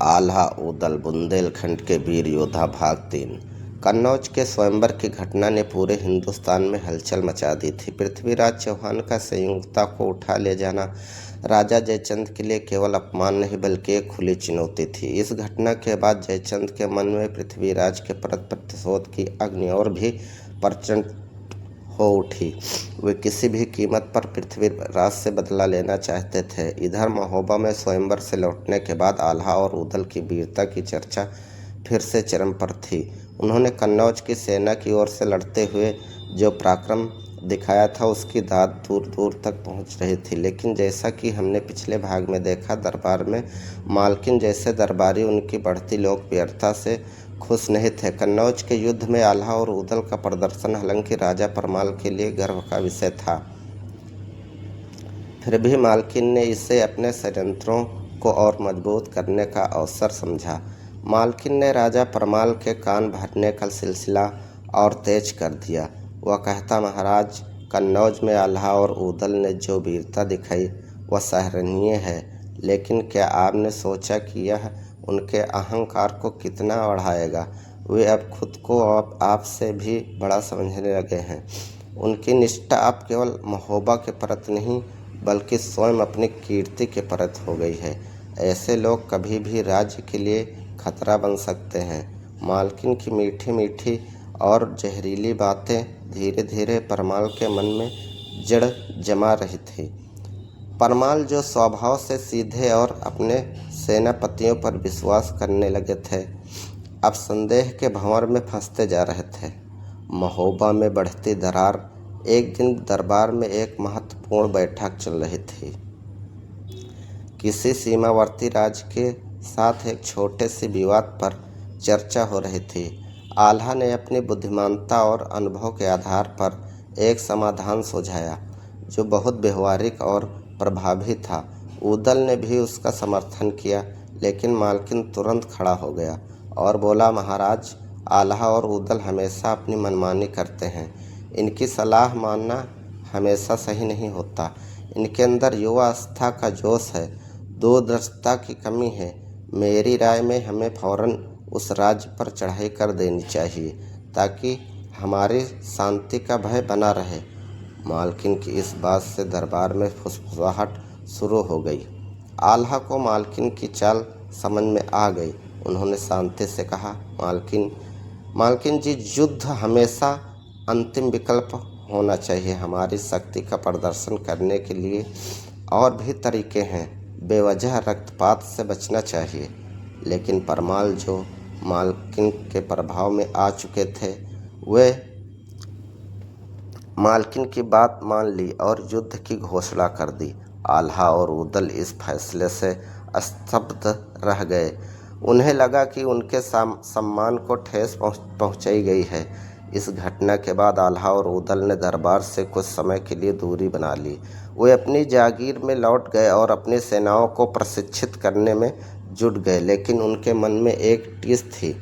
आल्हा ऊदल बुंदेलखंड के वीर योद्धा भाग 3। कन्नौज के स्वयंवर की घटना ने पूरे हिंदुस्तान में हलचल मचा दी थी। पृथ्वीराज चौहान का संयुक्ता को उठा ले जाना राजा जयचंद के लिए केवल अपमान नहीं बल्कि एक खुली चुनौती थी। इस घटना के बाद जयचंद के मन में पृथ्वीराज के प्रति प्रतिशोध की अग्नि और भी प्रचंड हो उठी। वे किसी भी कीमत पर पृथ्वीराज से बदला लेना चाहते थे। इधर महोबा में स्वयंवर से लौटने के बाद आल्हा और ऊदल की वीरता की चर्चा फिर से चरम पर थी। उन्होंने कन्नौज की सेना की ओर से लड़ते हुए जो पराक्रम दिखाया था उसकी दाद दूर दूर तक पहुंच रही थी। लेकिन जैसा कि हमने पिछले भाग में देखा, दरबार में मालकिन जैसे दरबारी उनकी बढ़ती लोकप्रियता से खुश नहीं थे। कन्नौज के युद्ध में आल्हा और ऊदल का प्रदर्शन हालांकि राजा परमाल के लिए गर्व का विषय था, फिर भी मालकिन ने इसे अपने षड्यंत्रों को और मजबूत करने का अवसर समझा। मालकिन ने राजा परमाल के कान भरने का सिलसिला और तेज कर दिया। वह कहता, महाराज, कन्नौज में आल्हा और ऊदल ने जो वीरता दिखाई वह सराहनीय है, लेकिन क्या आपने सोचा कि यह उनके अहंकार को कितना बढ़ाएगा? वे अब खुद को आपसे भी बड़ा समझने लगे हैं। उनकी निष्ठा अब केवल महोबा के प्रति नहीं बल्कि स्वयं अपनी कीर्ति के प्रति हो गई है। ऐसे लोग कभी भी राज्य के लिए खतरा बन सकते हैं। मालकिन की मीठी मीठी और जहरीली बातें धीरे धीरे परमाल के मन में जड़ जमा रही थी। परमाल जो स्वभाव से सीधे और अपने सेनापतियों पर विश्वास करने लगे थे, अब संदेह के भंवर में फंसते जा रहे थे। महोबा में बढ़ती दरार। एक दिन दरबार में एक महत्वपूर्ण बैठक चल रही थी। किसी सीमावर्ती राज्य के साथ एक छोटे से विवाद पर चर्चा हो रही थी। आल्हा ने अपनी बुद्धिमानता और अनुभव के आधार पर एक समाधान सुझाया जो बहुत व्यवहारिक और प्रभावी था। ऊदल ने भी उसका समर्थन किया, लेकिन मालकिन तुरंत खड़ा हो गया और बोला, महाराज, आल्हा और ऊदल हमेशा अपनी मनमानी करते हैं। इनकी सलाह मानना हमेशा सही नहीं होता। इनके अंदर युवा आस्था का जोश है, दूरदर्शिता की कमी है। मेरी राय में हमें फौरन उस राज्य पर चढ़ाई कर देनी चाहिए ताकि हमारी शांति का भय बना रहे। मालकिन की इस बात से दरबार में फुसफुसाहट शुरू हो गई। आल्हा को मालकिन की चाल समझ में आ गई। उन्होंने शांति से कहा, मालकिन जी, युद्ध हमेशा अंतिम विकल्प होना चाहिए। हमारी शक्ति का प्रदर्शन करने के लिए और भी तरीके हैं। बेवजह रक्तपात से बचना चाहिए। लेकिन परमाल, जो मालकिन के प्रभाव में आ चुके थे, वे मालकिन की बात मान ली और युद्ध की घोषणा कर दी। आल्हा और ऊदल इस फैसले से स्तब्ध रह गए। उन्हें लगा कि उनके सम्मान को ठेस पहुंचाई गई है। इस घटना के बाद आल्हा और ऊदल ने दरबार से कुछ समय के लिए दूरी बना ली। वे अपनी जागीर में लौट गए और अपनी सेनाओं को प्रशिक्षित करने में जुट गए। लेकिन उनके मन में एक टीस थी,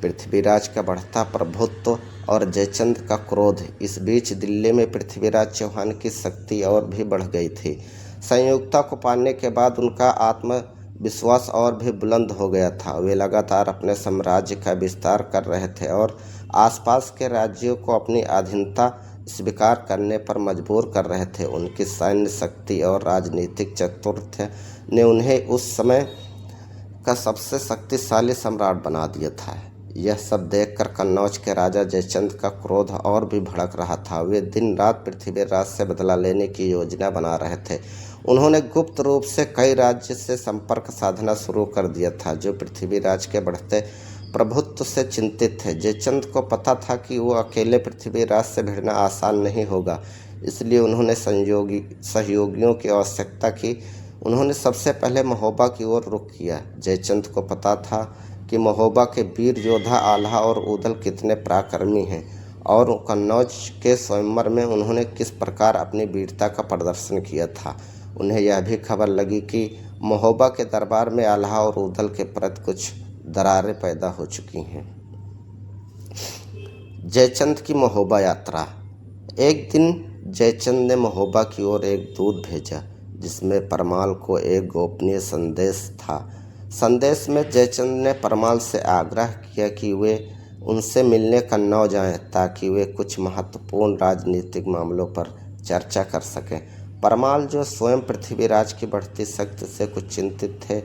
पृथ्वीराज का बढ़ता प्रभुत्व और जयचंद का क्रोध। इस बीच दिल्ली में पृथ्वीराज चौहान की शक्ति और भी बढ़ गई थी। संयुक्ता को पाने के बाद उनका आत्मविश्वास और भी बुलंद हो गया था। वे लगातार अपने साम्राज्य का विस्तार कर रहे थे और आसपास के राज्यों को अपनी अधीनता स्वीकार करने पर मजबूर कर रहे थे। उनकी सैन्य शक्ति और राजनीतिक चातुर्य ने उन्हें उस समय का सबसे शक्तिशाली सम्राट बना दिया था। यह सब देखकर कन्नौज के राजा जयचंद का क्रोध और भी भड़क रहा था। वे दिन रात पृथ्वीराज से बदला लेने की योजना बना रहे थे। उन्होंने गुप्त रूप से कई राज्य से संपर्क साधना शुरू कर दिया था जो पृथ्वीराज के बढ़ते प्रभुत्व से चिंतित थे। जयचंद को पता था कि वो अकेले पृथ्वीराज से भिड़ना आसान नहीं होगा, इसलिए उन्होंने सहयोगियों की आवश्यकता की। उन्होंने सबसे पहले महोबा की ओर रुख किया। जयचंद को पता था कि महोबा के वीर योद्धा आल्हा और ऊदल कितने पराक्रमी हैं और कन्नौज के स्वयंवर में उन्होंने किस प्रकार अपनी वीरता का प्रदर्शन किया था। उन्हें यह भी खबर लगी कि महोबा के दरबार में आल्हा और ऊदल के प्रति कुछ दरारें पैदा हो चुकी हैं। जयचंद की महोबा यात्रा। एक दिन जयचंद ने महोबा की ओर एक दूत भेजा जिसमें परमाल को एक गोपनीय संदेश था। संदेश में जयचंद ने परमाल से आग्रह किया कि वे उनसे मिलने कन्नौज जाएं ताकि वे कुछ महत्वपूर्ण राजनीतिक मामलों पर चर्चा कर सकें। परमाल, जो स्वयं पृथ्वीराज की बढ़ती शक्ति से कुछ चिंतित थे,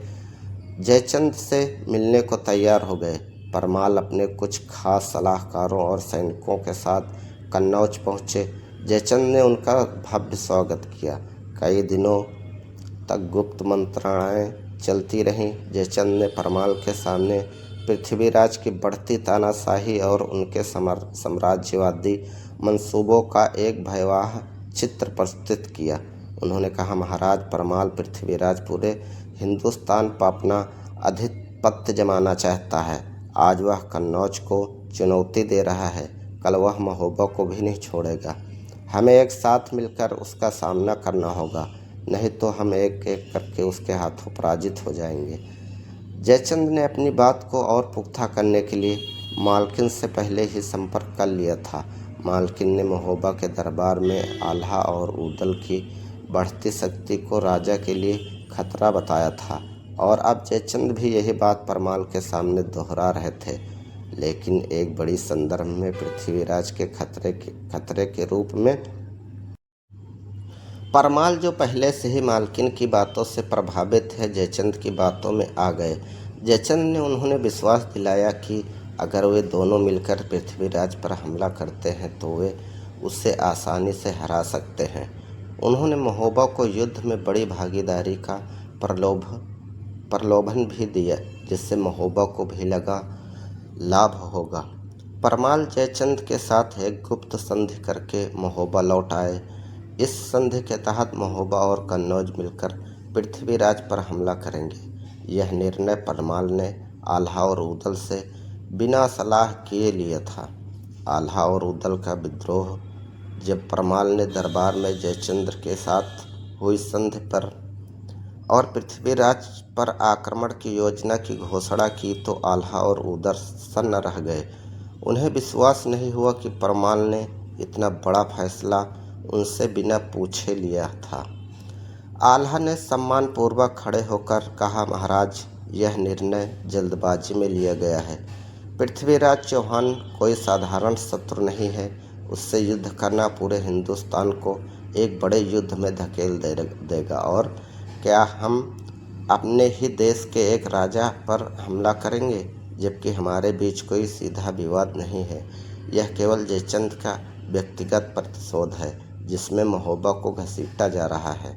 जयचंद से मिलने को तैयार हो गए। परमाल अपने कुछ खास सलाहकारों और सैनिकों के साथ कन्नौज पहुँचे। जयचंद ने उनका भव्य स्वागत किया। कई दिनों तक गुप्त मंत्रणाएं चलती रहीं। जयचंद ने परमाल के सामने पृथ्वीराज की बढ़ती तानाशाही और उनके साम्राज्यवादी मंसूबों का एक भयावह चित्र प्रस्तुत किया। उन्होंने कहा, महाराज, परमाल पृथ्वीराज पूरे हिंदुस्तान पर अपना आधिपत्य जमाना चाहता है। आज वह कन्नौज को चुनौती दे रहा है, कल वह महोबा को भी नहीं छोड़ेगा। हमें एक साथ मिलकर उसका सामना करना होगा, नहीं तो हम एक एक करके उसके हाथों पराजित हो जाएंगे। जयचंद ने अपनी बात को और पुख्ता करने के लिए मालकिन से पहले ही संपर्क कर लिया था। मालकिन ने महोबा के दरबार में आल्हा और ऊदल की बढ़ती शक्ति को राजा के लिए खतरा बताया था और अब जयचंद भी यही बात परमाल के सामने दोहरा रहे थे, लेकिन एक बड़ी संदर्भ में पृथ्वीराज के खतरे के रूप में। परमाल, जो पहले से ही मालकिन की बातों से प्रभावित है, जयचंद की बातों में आ गए। जयचंद ने उन्हें विश्वास दिलाया कि अगर वे दोनों मिलकर पृथ्वीराज पर हमला करते हैं तो वे उसे आसानी से हरा सकते हैं। उन्होंने महोबा को युद्ध में बड़ी भागीदारी का प्रलोभन भी दिया, जिससे महोबा को भी लगा लाभ होगा। परमाल जयचंद के साथ एक गुप्त संधि करके महोबा लौट आए। इस संधि के तहत महोबा और कन्नौज मिलकर पृथ्वीराज पर हमला करेंगे। यह निर्णय परमाल ने आल्हा और ऊदल से बिना सलाह किए लिया था। आल्हा और ऊदल का विद्रोह जब परमाल ने दरबार में जयचंद के साथ हुई संधि पर और पृथ्वीराज पर आक्रमण की योजना की घोषणा की तो आल्हा और ऊदल सन्न रह गए। उन्हें विश्वास नहीं हुआ कि परमाल ने इतना बड़ा फैसला उनसे बिना पूछे लिया था। आल्हा ने सम्मानपूर्वक खड़े होकर कहा, महाराज, यह निर्णय जल्दबाजी में लिया गया है। पृथ्वीराज चौहान कोई साधारण शत्रु नहीं है। उससे युद्ध करना पूरे हिंदुस्तान को एक बड़े युद्ध में धकेल देगा। और क्या हम अपने ही देश के एक राजा पर हमला करेंगे, जबकि हमारे बीच कोई सीधा विवाद नहीं है। यह केवल जयचंद का व्यक्तिगत प्रतिशोध है, जिसमें महोबा को घसीटा जा रहा है।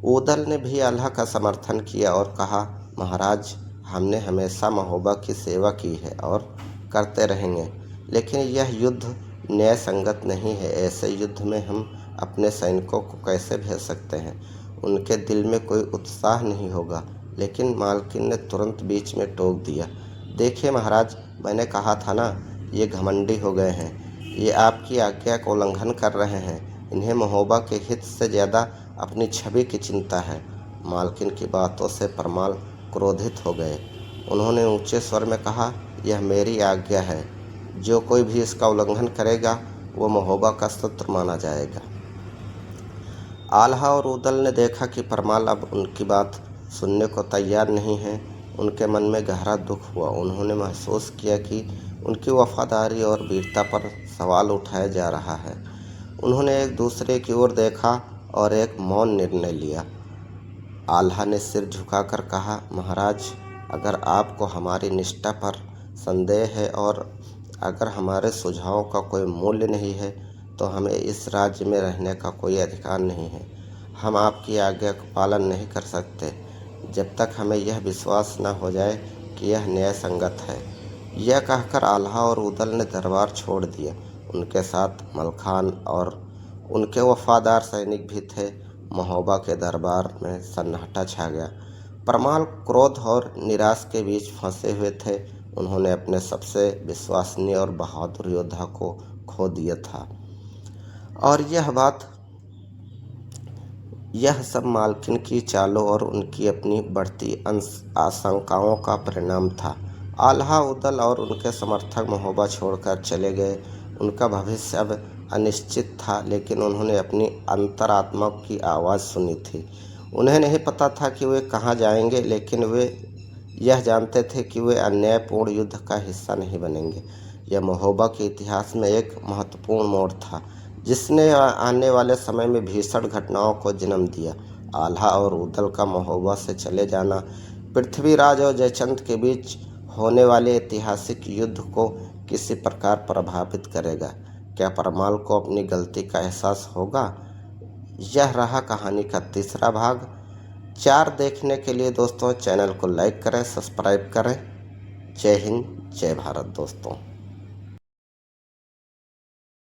ऊदल ने भी आल्हा का समर्थन किया और कहा, महाराज, हमने हमेशा महोबा की सेवा की है और करते रहेंगे, लेकिन यह युद्ध न्याय संगत नहीं है। ऐसे युद्ध में हम अपने सैनिकों को कैसे भेज सकते हैं? उनके दिल में कोई उत्साह नहीं होगा। लेकिन मालकिन ने तुरंत बीच में टोक दिया, देखिए महाराज, मैंने कहा था ना, ये घमंडी हो गए हैं। ये आपकी आज्ञा का उल्लंघन कर रहे हैं। इन्हें महोबा के हित से ज़्यादा अपनी छवि की चिंता है। मालकिन की बातों से परमाल क्रोधित हो गए। उन्होंने ऊंचे स्वर में कहा, यह मेरी आज्ञा है। जो कोई भी इसका उल्लंघन करेगा वो महोबा का शत्रु माना जाएगा। आल्हा और ऊदल ने देखा कि परमाल अब उनकी बात सुनने को तैयार नहीं है। उनके मन में गहरा दुख हुआ। उन्होंने महसूस किया कि उनकी वफादारी और वीरता पर सवाल उठाया जा रहा है। उन्होंने एक दूसरे की ओर देखा और एक मौन निर्णय लिया। आल्हा ने सिर झुकाकर कहा, महाराज, अगर आपको हमारी निष्ठा पर संदेह है और अगर हमारे सुझावों का कोई मूल्य नहीं है तो हमें इस राज्य में रहने का कोई अधिकार नहीं है। हम आपकी आज्ञा का पालन नहीं कर सकते जब तक हमें यह विश्वास न हो जाए कि यह न्याय संगत है। यह कहकर आल्हा और ऊदल ने दरबार छोड़ दिया। उनके साथ मलखान और उनके वफादार सैनिक भी थे। महोबा के दरबार में सन्नाटा छा गया। परमाल क्रोध और निराश के बीच फंसे हुए थे। उन्होंने अपने सबसे विश्वसनीय और बहादुर योद्धा को खो दिया था और यह सब मालकिन की चालों और उनकी अपनी बढ़ती आशंकाओं का परिणाम था। आल्हा, ऊदल और उनके समर्थक महोबा छोड़कर चले गए। उनका भविष्य अब अनिश्चित था, लेकिन उन्होंने अपनी अंतरात्मा की आवाज़ सुनी थी। उन्हें नहीं पता था कि वे कहाँ जाएंगे, लेकिन वे यह जानते थे कि वे अन्यायपूर्ण युद्ध का हिस्सा नहीं बनेंगे। यह महोबा के इतिहास में एक महत्वपूर्ण मोड़ था, जिसने आने वाले समय में भीषण घटनाओं को जन्म दिया। आल्हा और उदल का महोबा से चले जाना पृथ्वीराज और जयचंद के बीच होने वाले ऐतिहासिक युद्ध को किसी प्रकार प्रभावित करेगा। क्या परमाल को अपनी गलती का एहसास होगा? यह रहा कहानी का तीसरा भाग। 4 देखने के लिए दोस्तों चैनल को लाइक करें, सब्सक्राइब करें। जय हिंद, जय भारत दोस्तों।